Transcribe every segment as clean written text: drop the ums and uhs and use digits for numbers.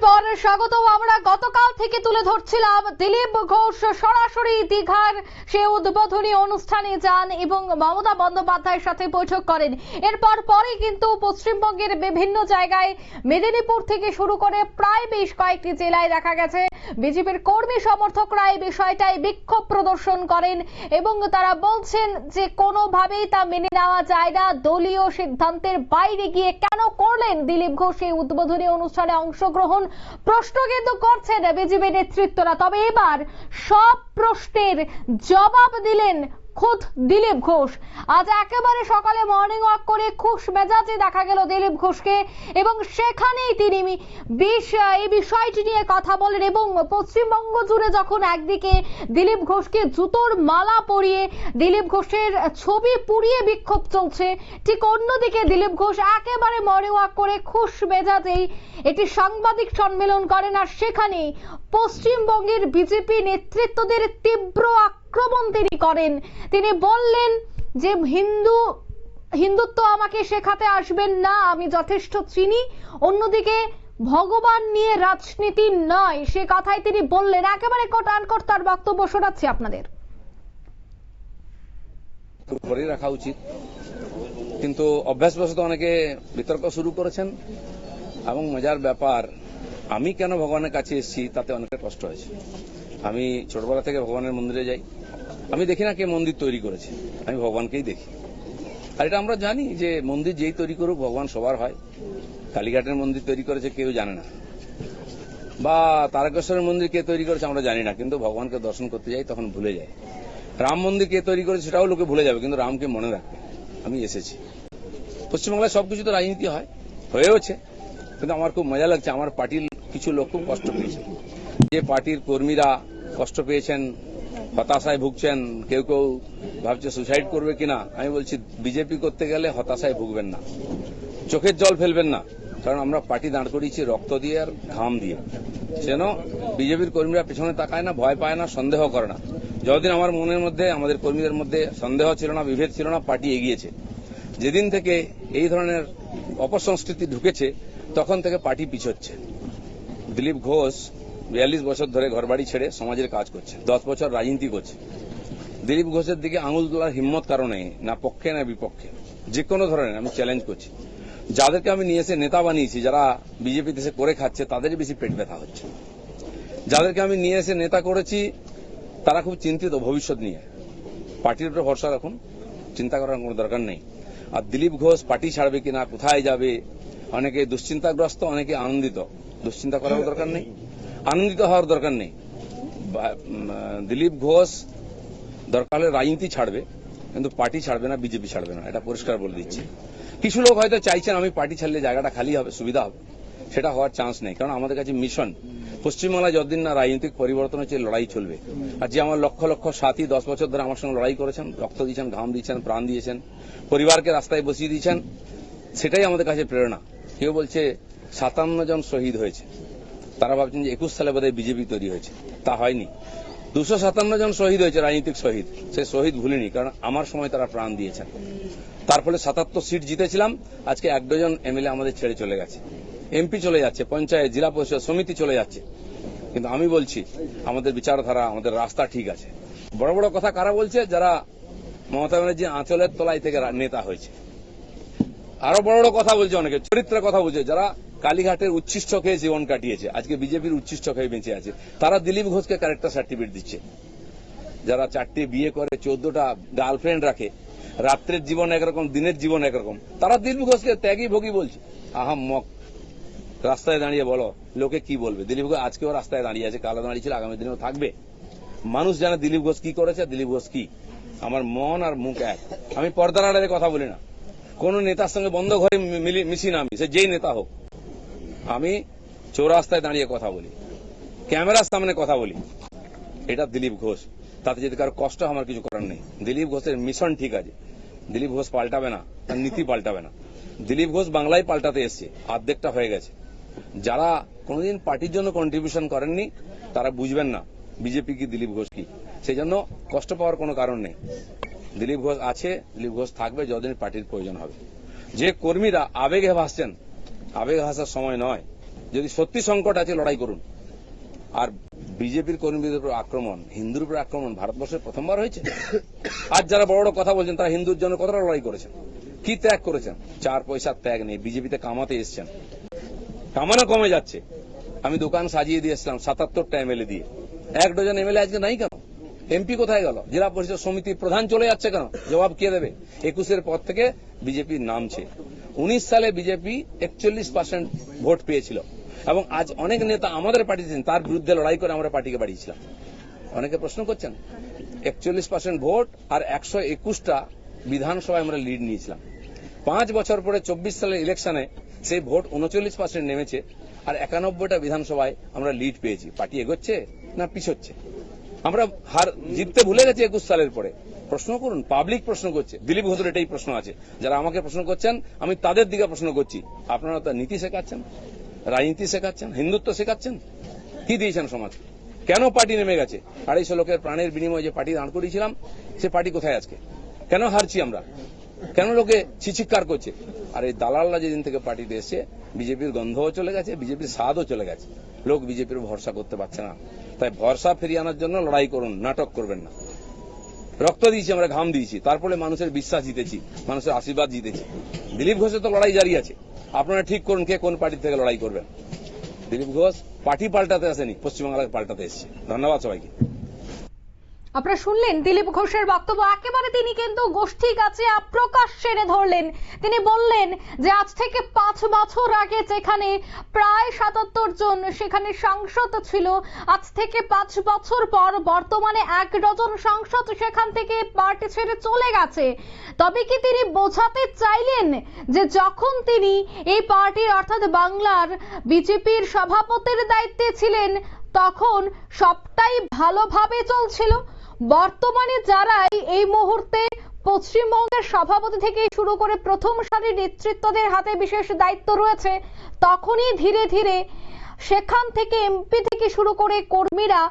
পর স্বাগত। আমরা গতকাল থেকে তুলে ধরছিলাম দিলীপ ঘোষ সরাসরি দীঘার সে উদ্বোধনী অনুষ্ঠানে যান এবং মমতা বন্দ্যোপাধ্যায়ের সাথে বৈঠক করেন। এরপর পরে কিন্তু পশ্চিমবঙ্গের বিভিন্ন জায়গায় মেদিনীপুর থেকে শুরু করে প্রায় বেশ কয়েকটি জেলায় দেখা গেছে বিজেপির কর্মী সমর্থকরা এই বিষয়টাই বিক্ষোভ প্রদর্শন করেন এবং তারা বলছেন যে কোনোভাবেই তা মেনে নেওয়া যায় না। দলীয় সিদ্ধান্তের বাইরে গিয়ে কেন করলেন দিলীপ ঘোষ এই উদ্বোধনী অনুষ্ঠানে অংশগ্রহণ, প্রশ্ন কিন্তু করছেন বিজেপি নেতৃত্বরা। তবে এবার সব প্রশ্নের জবাব দিলেন খোদ দিলীপ ঘোষ। আজ একেবারে সকালে মর্নিং ওয়াক করে খুশ মেজাজে দেখা গেল দিলীপ ঘোষকে এবং সেখানেই তিনি এই বিষয়টি নিয়ে কথা বলেন এবং পশ্চিমবঙ্গ জুড়ে যখন একদিকে দিলীপ ঘোষকে জুতোর মালা পরিয়ে দিলীপ ঘোষের ছবি পুড়িয়ে বিক্ষোভ চলছে, ঠিক অন্যদিকে দিলীপ ঘোষ একেবারে মর্নিং ওয়াক করে খুশ মেজাজেই একটি সাংবাদিক সম্মেলন করেন আর সেখানে পশ্চিমবঙ্গের বিজেপি নেতৃত্বদের তীব্র আক্রমণ তিনি করেন। তিনি বললেন যে হিন্দুত্ব আমাকে শেখাতে আসবেন না, আমি যথেষ্ট চিনি। অন্যদিকে ভগবান নিয়ে রাজনীতি নয়, সে কথাই তিনি বললেন। একেবারে কোট তার বক্তব্য শোনাচ্ছি আপনাদের। করে রাখা উচিত, কিন্তু অভ্যাসবশত অনেকে বিতর্ক শুরু করেছেন এবং মজার ব্যাপার, আমি কেন ভগবানের কাছে এসেছি তাতে অনেকটা কষ্ট হয়েছে। আমি ছোটবেলা থেকে ভগবানের মন্দিরে যাই, আমি দেখি না কে মন্দির তৈরি করেছে, আমি ভগবানকেই দেখি। আর এটা আমরা জানি যে মন্দির যেই তৈরি করুক ভগবান সবার হয়। কালীঘাটের মন্দির তৈরি করেছে কেউ জানে না, বা তারকেশ্বরের মন্দির কে তৈরি করেছে আমরা জানি না, কিন্তু ভগবানকে দর্শন করতে যাই তখন ভুলে যাই। রাম মন্দির কে তৈরি করেছে সেটাও লোকে ভুলে যাবে, কিন্তু রামকে মনে রাখবে। আমি এসেছি, পশ্চিমবাংলায় সবকিছু তো রাজনীতি হয়, হয়েওছে, কিন্তু আমার খুব মজা লাগছে। আমার পার্টির কিছু লোক খুব কষ্ট পেয়েছে, যে পার্টির কর্মীরা কষ্ট পেয়েছেন, হতাশায় ভুগছেন, কেউ কেউ ভাবছে সুসাইড করবে কিনা। আমি বলছি বিজেপি করতে গেলে হতাশায় ভুগবেন না, চোখের জল ফেলবেন না, কারণ আমরা পার্টি দাঁড় করিয়েছি রক্ত দিয়ে আর ঘাম দিয়ে। যেন বিজেপির কর্মীরা পেছনে তাকায় না, ভয় পায় না, সন্দেহ করে না। যতদিন আমার মনের মধ্যে, আমাদের কর্মীদের মধ্যে সন্দেহ ছিল না, বিভেদ ছিল না, পার্টি এগিয়েছে। যেদিন থেকে এই ধরনের অপসংস্কৃতি ঢুকেছে তখন থেকে পার্টি পিছোচ্ছে। দিলীপ ঘোষ 42 বছর ধরে ঘরবাড়ি ছেড়ে সমাজের কাজ করছে, 10 বছর রাজনীতি করছে। দিলীপ ঘোষের দিকে আঙুল তোলার হিম্মত কারণে না পক্ষে না বিপক্ষে, যে কোনো ধরনের আমি চ্যালেঞ্জ করছি। যাদেরকে আমি নিয়ে এসে নেতা বানিয়েছি, যারা বিজেপি দেশে করে খাচ্ছে, তাদেরই বেশি পেট ব্যথা হচ্ছে। যাদেরকে আমি নিয়ে এসে নেতা করেছি তারা খুব চিন্তিত ভবিষ্যৎ নিয়ে। পার্টির উপরে ভরসা রাখুন, চিন্তা করার কোনো দরকার নেই। আর দিলীপ ঘোষ পার্টি ছাড়বে কিনা, কোথায় যাবে, অনেকে দুশ্চিন্তাগ্রস্ত, অনেকে আনন্দিত। দুশ্চিন্তা করার দরকার নেই, আনন্দিত হওয়ার দরকার নেই। দিলীপ ঘোষ দরকার হলে রাজনীতি ছাড়বে, কিন্তু পার্টি ছাড়বে না, বিজেপি ছাড়বে না, এটা পরিষ্কার বলে দিচ্ছি। কিছু লোক হয়তো চাইছেন আমি পার্টি ছাড়লে জায়গাটা খালি হবে, সুবিধা হবে, সেটা হওয়ার চান্স নেই। কারণ আমাদের কাছে মিশন, পশ্চিমবাংলায় যতদিন না রাজনৈতিক পরিবর্তন হচ্ছে লড়াই চলবে। আর যে আমার লক্ষ লক্ষ সাথী 10 বছর ধরে আমার সঙ্গে লড়াই করেছেন, রক্ত দিয়েছেন, ঘাম দিয়েছেন, প্রাণ দিয়েছেন, পরিবারকে রাস্তায় বসিয়ে দিয়েছেন, সেটাই আমাদের কাছে প্রেরণা। কেউ বলছে 57 জন শহীদ হয়েছে, তারা ভাবছেন যে 21 সালে বোধহয় বিজেপি তৈরি হয়েছে, তা হয়নি। 257 জন শহীদ হয়েছে, রাজনৈতিক শহীদ। সেই শহীদ ভুলিনি, কারণ আমার সময় তারা প্রাণ দিয়েছেন। তার ফলে 77 সিট জিতেছিলাম, আজকে 1 ডজন এমএলএ আমাদের ছেড়ে চলে গেছে, এমপি চলে যাচ্ছে, পঞ্চায়েত, জেলা পরিষদ সমিতি চলে যাচ্ছে। কিন্তু আমি বলছি আমাদের বিচারধারা, আমাদের রাস্তা ঠিক আছে। বড় বড় কথা কারা বলছে? যারা মমতা ব্যানার্জি আঁচলের তলায় থেকে নেতা হয়েছে। আরো বড় বড় কথা বলছে, অনেকে চরিত্রের কথা বলছে, যারা কালীঘাটের উচ্ছিষ্ট খেয়ে জীবন কাটিয়েছে, আজকে বিজেপির উচ্ছিষ্ট খেয়ে বেঁচে আছে, তারা দিলীপ ঘোষকে ক্যারেক্টার সার্টিফিকেট দিচ্ছে। যারা 4টে বিয়ে করে, 14টা গার্লফ্রেন্ড রাখে, রাত্রের জীবন একরকম, দিনের জীবন একরকম, তারা দিলীপ ঘোষকে ত্যাগী ভোগী বলছে। আহাম্মক। রাস্তায় দাঁড়িয়ে বলো লোকে কি বলবে। দিলীপ ঘোষ আজকেও রাস্তায় দাঁড়িয়ে আছে, কালো দাঁড়িয়ে ছিল, আগামী দিনেও থাকবে। মানুষ জানে দিলীপ ঘোষ কি করেছে, দিলীপ ঘোষ কি। আমার মন আর মুখ এক। আমি পর্দার আড়ালে কথা বলি না, কোন নেতার সঙ্গে বন্ধ ঘরে মিশি না, আমি সে যেই নেতা হোক। আমি চৌরাস্তায় দাঁড়িয়ে কথা বলি, ক্যামেরার সামনে কথা বলি। এটা দিলীপ ঘোষ। তাতে যদি কারো কষ্ট আমার কিছু করার নেই। দিলীপ ঘোষের মিশন ঠিক আছে, দিলীপ ঘোষ পাল্টাবে না, তার নীতি পাল্টাবে না। দিলীপ ঘোষ বাংলায় পাল্টাতে এসছে, অর্ধেকটা হয়ে গেছে। যারা কোনোদিন পার্টির জন্য কন্ট্রিবিউশন করেননি তারা বুঝবেন না বিজেপি কি, দিলীপ ঘোষ কি। সেই জন্য কষ্ট পাওয়ার কোনো কারণ নেই। দিলীপ ঘোষ আছে, দিলীপ ঘোষ থাকবে যতদিন পার্টির প্রয়োজন হবে। যে কর্মীরা আবেগে ভাসছেন, আবেগে ভাসার সময় নয়। যদি সত্যি সংকট আছে লড়াই করুন। আর বিজেপির কর্মীদের উপর আক্রমণ, হিন্দুর উপর আক্রমণ ভারতবর্ষে প্রথমবার হয়েছে। আজ যারা বড় বড় কথা বলছেন তারা হিন্দুর জন্য কতটা লড়াই করেছেন, কি ত্যাগ করেছেন? 4 পয়সার ত্যাগ নেই। বিজেপিতে কামাতে এসছেন, কামানো কমে যাচ্ছে। আমি দোকান সাজিয়ে দিয়েছিলাম 77টা এমএলএ দিয়ে, 1 ডজন এমএলএ আজকে নাই কেন? এমপি কোথায় গেল? জেলা পরিষদ সমিতির প্রধান চলে যাচ্ছে কেন? জবাব কে দেবে? 21-এর পর থেকে বিজেপি নামছে। 19 সালে বিজেপি 41% ভোট পেয়েছিল এবং আজ অনেক নেতা আমাদের পার্টিতে তার বিরুদ্ধে লড়াই করে আমরা পার্টিকে বাড়িয়েছিলাম। অনেকে প্রশ্ন করছেন 41% ভোট আর 121টা বিধানসভায় আমরা লিড নিয়েছিলাম। 5 বছর পরে 24 সালের ইলেকশনে সেই ভোট 39% নেমেছে আর 91টা বিধানসভায় আমরা লিড পেয়েছি। পার্টি এগোচ্ছে না পিছোচ্ছে? আমরা হার জিততে ভুলে গেছি 21 সালের পরে। প্রশ্ন করুন, পাবলিক প্রশ্ন করছে। দিলীপ ঘোষের এটাই প্রশ্ন আছে। যারা আমাকে প্রশ্ন করছেন আমি তাদের দিকে প্রশ্ন করছি। আপনারা তো নীতি শেখাচ্ছেন, রাজনীতি শেখাচ্ছেন, হিন্দুত্ব শেখাচ্ছেন, কি দিয়েছেন সমাজ? কেন পার্টি নেমে গেছে? 250 লোকের প্রাণের বিনিময়ে যে পার্টি দাঁড় করিয়েছিলাম সে পার্টি কোথায় আজকে? কেন হারছি আমরা? কেন লোকে চিৎকার করছে? আর এই দালালরা যেদিন থেকে পার্টিতে এসছে বিজেপির গন্ধও চলে গেছে, বিজেপির স্বাদও চলে গেছে। লোক বিজেপির ভরসা করতে পারছে না। তাই ভরসা ফিরিয়ে আনার জন্য লড়াই করুন, নাটক করবেন না। রক্ত দিয়েছি আমরা, ঘাম দিয়েছি, তারপরে মানুষের বিশ্বাস জিতেছি, মানুষের আশীর্বাদ জিতেছি। দিলীপ ঘোষের তো লড়াই জারি আছে। আপনারা ঠিক করুন কে কোন পার্টি থেকে লড়াই করবেন। দিলীপ ঘোষ পার্টি পাল্টাতে আসেনি, পশ্চিমবাংলাকে পাল্টাতে এসেছে। ধন্যবাদ সবাইকে। আপনারা শুনলেন দিলীপ ঘোষের বক্তব্য। একেবারে তিনি কিন্তু গোষ্ঠী কাছে প্রকাশ্যে এনে ধরলেন। তিনি বললেন যে আজ থেকে 5 বছর আগে যেখানে প্রায় 77 জন সেখানে সাংসদ ছিল, আজ থেকে 5 বছর পর বর্তমানে 1 ডজন সাংসদ সেখান থেকে পার্টি ছেড়ে চলে গেছে। তবে কি তিনি বোঝাতে চাইলেন যে যখন তিনি এই পার্টির অর্থাৎ বাংলার বিজেপির সভাপতির দায়িত্বে ছিলেন তখন সবটাই ভালোভাবে চলছিল? বর্তমানে যারা এই মুহূর্তে পশ্চিমবঙ্গের সভাপতি থেকে শুরু করে প্রথম সারির নেতৃত্বদের হাতে বিশেষ দায়িত্ব রয়েছে, তখনই ধীরে ধীরে সেখান থেকে এমপি থেকে শুরু করে কর্মীরা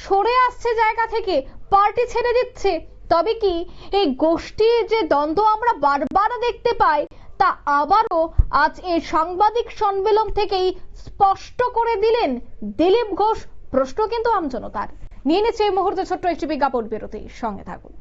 সরে আসছে জায়গা থেকে, পার্টি ছেড়ে দিচ্ছে। তবে কি এই গোষ্ঠীর যে দ্বন্দ্ব আমরা বারবার দেখতে পাই তা আবারও আজ এই সাংবাদিক সম্মেলন থেকেই স্পষ্ট করে দিলেন দিলীপ ঘোষ? প্রশ্ন কিন্তু আমজনতার। নিয়ে নিচ্ছে এই মুহূর্তে ছোট্ট একটি বিজ্ঞাপন বিরতি, সঙ্গে থাকুন।